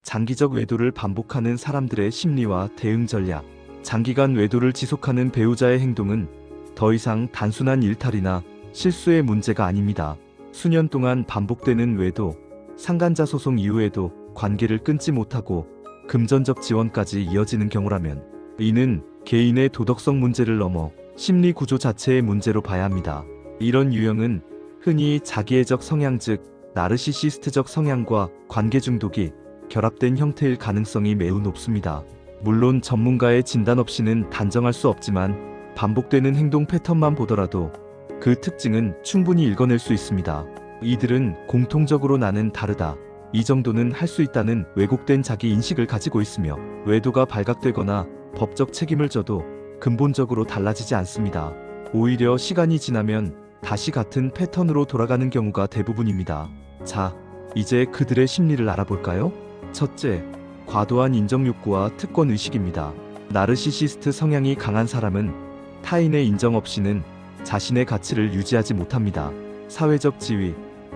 장기적 외도를 반복하는 사람들의 심리와 대응 전략. 장기간 외도를 지속하는 배우자의 행동은 더 이상 단순한 일탈이나 실수의 문제가 아닙니다. 수년 동안 반복되는 외도, 상간자 소송 이후에도 관계를 끊지 못하고 금전적 지원까지 이어지는 경우라면 이는 개인의 도덕성 문제를 넘어 심리 구조 자체의 문제로 봐야 합니다. 이런 유형은 흔히 자기애적 성향 즉 나르시시스트적 성향과 관계 중독이 결합된 형태일 가능성이 매우 높습니다. 물론 전문가의 진단 없이는 단정할 수 없지만 반복되는 행동 패턴만 보더라도 그 특징은 충분히 읽어낼 수 있습니다. 이들은 공통적으로 나는 다르다. 이 정도는 할 수 있다는 왜곡된 자기 인식을 가지고 있으며 외도가 발각되거나 법적 책임을 져도 근본적으로 달라지지 않습니다. 오히려 시간이 지나면 다시 같은 패턴으로 돌아가는 경우가 대부분입니다. 자, 이제 그들의 심리를 알아볼까요? 첫째, 과도한 인정욕구와 특권의식입니다. 나르시시스트 성향이 강한 사람은 타인의 인정 없이는 자신의 가치를 유지하지 못합니다. 사회적 지위,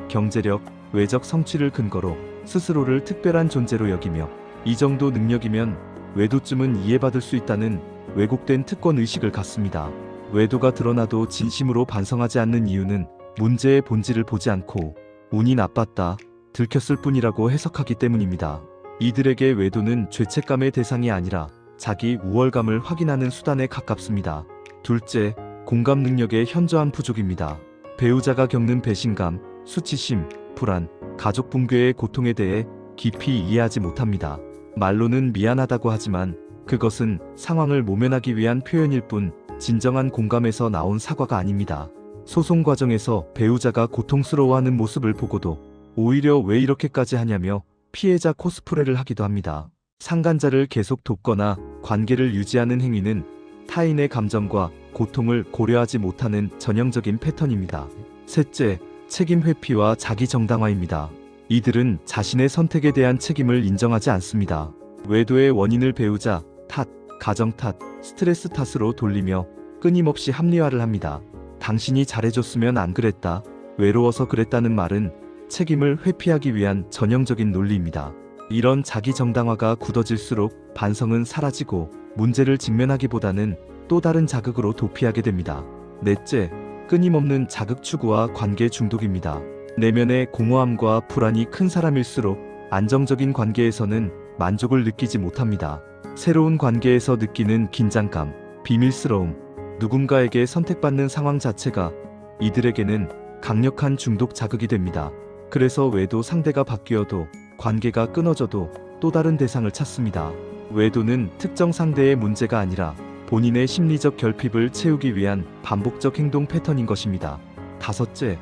경제력, 외적 성취를 근거로 스스로를 특별한 존재로 여기며 이 정도 능력이면 외도쯤은 이해받을 수 있다는 왜곡된 특권의식을 갖습니다. 외도가 드러나도 진심으로 반성하지 않는 이유는 문제의 본질을 보지 않고 운이 나빴다, 들켰을 뿐이라고 해석하기 때문입니다. 이들에게 외도는 죄책감의 대상이 아니라 자기 우월감을 확인하는 수단에 가깝습니다. 둘째, 공감 능력의 현저한 부족입니다. 배우자가 겪는 배신감, 수치심, 불안, 가족 붕괴의 고통에 대해 깊이 이해하지 못합니다. 말로는 미안하다고 하지만 그것은 상황을 모면하기 위한 표현일 뿐 진정한 공감에서 나온 사과가 아닙니다. 소송 과정에서 배우자가 고통스러워하는 모습을 보고도 오히려 왜 이렇게까지 하냐며 피해자 코스프레를 하기도 합니다. 상간자를 계속 돕거나 관계를 유지하는 행위는 타인의 감정과 고통을 고려하지 못하는 전형적인 패턴입니다. 셋째, 책임 회피와 자기 정당화입니다. 이들은 자신의 선택에 대한 책임을 인정하지 않습니다. 외도의 원인을 배우자 탓, 가정 탓, 스트레스 탓으로 돌리며 끊임없이 합리화를 합니다. 당신이 잘해줬으면 안 그랬다, 외로워서 그랬다는 말은 책임을 회피하기 위한 전형적인 논리입니다. 이런 자기 정당화가 굳어질수록 반성은 사라지고 문제를 직면하기보다는 또 다른 자극으로 도피하게 됩니다. 넷째, 끊임없는 자극 추구와 관계 중독입니다. 내면의 공허함과 불안이 큰 사람일수록 안정적인 관계에서는 만족을 느끼지 못합니다. 새로운 관계에서 느끼는 긴장감, 비밀스러움, 누군가에게 선택받는 상황 자체가 이들에게는 강력한 중독 자극이 됩니다. 그래서 외도 상대가 바뀌어도 관계가 끊어져도 또 다른 대상을 찾습니다. 외도는 특정 상대의 문제가 아니라 본인의 심리적 결핍을 채우기 위한 반복적 행동 패턴인 것입니다. 다섯째,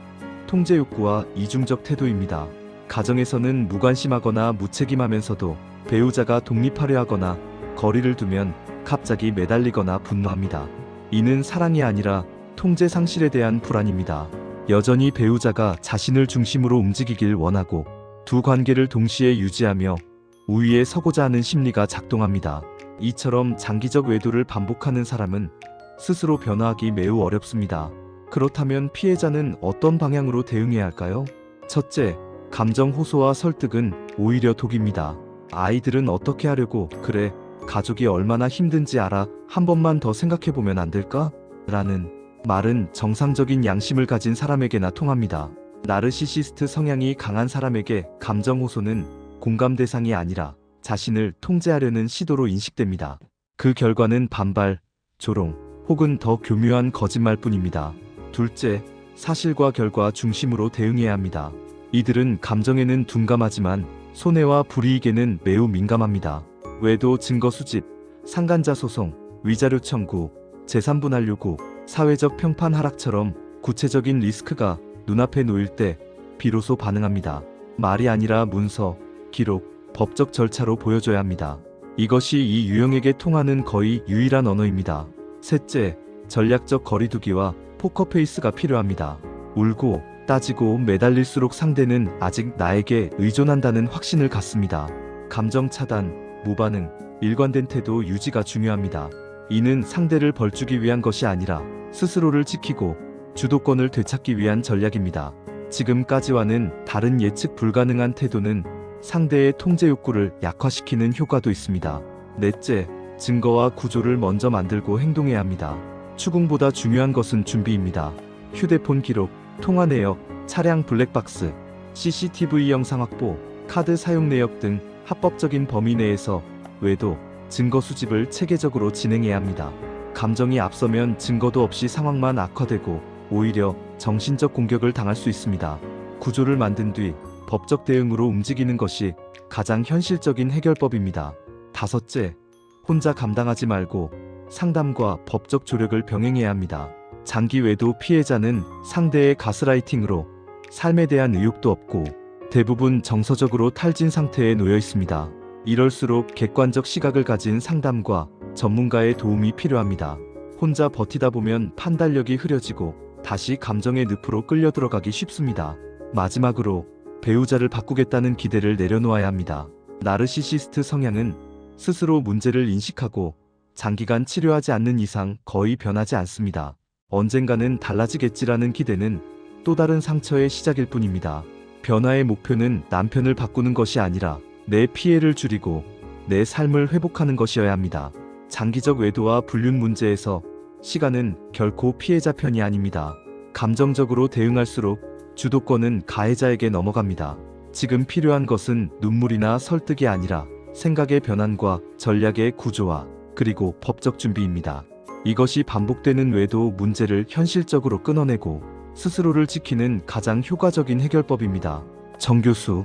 통제 욕구와 이중적 태도입니다. 가정에서는 무관심하거나 무책임하면서도 배우자가 독립하려 하거나 거리를 두면 갑자기 매달리거나 분노합니다. 이는 사랑이 아니라 통제 상실에 대한 불안입니다. 여전히 배우자가 자신을 중심으로 움직이길 원하고 두 관계를 동시에 유지하며 우위에 서고자 하는 심리가 작동합니다. 이처럼 장기적 외도를 반복하는 사람은 스스로 변화하기 매우 어렵습니다. 그렇다면 피해자는 어떤 방향으로 대응해야 할까요? 첫째, 감정 호소와 설득은 오히려 독입니다. 아이들은 어떻게 하려고 그래, 가족이 얼마나 힘든지 알아, 한 번만 더 생각해보면 안 될까? 라는 말은 정상적인 양심을 가진 사람에게나 통합니다. 나르시시스트 성향이 강한 사람에게 감정 호소는 공감 대상이 아니라 자신을 통제하려는 시도로 인식됩니다. 그 결과는 반발, 조롱, 혹은 더 교묘한 거짓말뿐입니다. 둘째, 사실과 결과 중심으로 대응해야 합니다. 이들은 감정에는 둔감하지만 손해와 불이익에는 매우 민감합니다. 외도 증거 수집, 상간자 소송, 위자료 청구, 재산 분할 요구, 사회적 평판 하락처럼 구체적인 리스크가 눈앞에 놓일 때 비로소 반응합니다. 말이 아니라 문서, 기록, 법적 절차로 보여줘야 합니다. 이것이 이 유형에게 통하는 거의 유일한 언어입니다. 셋째, 전략적 거리두기와 포커페이스가 필요합니다. 울고 따지고 매달릴수록 상대는 아직 나에게 의존한다는 확신을 갖습니다. 감정 차단, 무반응, 일관된 태도 유지가 중요합니다. 이는 상대를 벌주기 위한 것이 아니라 스스로를 지키고 주도권을 되찾기 위한 전략입니다. 지금까지와는 다른 예측 불가능한 태도는 상대의 통제 욕구를 약화시키는 효과도 있습니다. 넷째, 증거와 구조를 먼저 만들고 행동해야 합니다. 추궁보다 중요한 것은 준비입니다. 휴대폰 기록, 통화 내역, 차량 블랙박스, CCTV 영상 확보, 카드 사용 내역 등 합법적인 범위 내에서 외도, 증거 수집을 체계적으로 진행해야 합니다. 감정이 앞서면 증거도 없이 상황만 악화되고 오히려 정신적 공격을 당할 수 있습니다. 구조를 만든 뒤 법적 대응으로 움직이는 것이 가장 현실적인 해결법입니다. 다섯째, 혼자 감당하지 말고 상담과 법적 조력을 병행해야 합니다. 장기 외도 피해자는 상대의 가스라이팅으로 삶에 대한 의욕도 없고 대부분 정서적으로 탈진 상태에 놓여 있습니다. 이럴수록 객관적 시각을 가진 상담과 전문가의 도움이 필요합니다. 혼자 버티다 보면 판단력이 흐려지고 다시 감정의 늪으로 끌려 들어가기 쉽습니다. 마지막으로 배우자를 바꾸겠다는 기대를 내려놓아야 합니다. 나르시시스트 성향은 스스로 문제를 인식하고 장기간 치료하지 않는 이상 거의 변하지 않습니다. 언젠가는 달라지겠지라는 기대는 또 다른 상처의 시작일 뿐입니다. 변화의 목표는 남편을 바꾸는 것이 아니라 내 피해를 줄이고 내 삶을 회복하는 것이어야 합니다. 장기적 외도와 불륜 문제에서 시간은 결코 피해자 편이 아닙니다. 감정적으로 대응할수록 주도권은 가해자에게 넘어갑니다. 지금 필요한 것은 눈물이나 설득이 아니라 생각의 변환과 전략의 구조화, 그리고 법적 준비입니다. 이것이 반복되는 외도 문제를 현실적으로 끊어내고 스스로를 지키는 가장 효과적인 해결법입니다. 정교수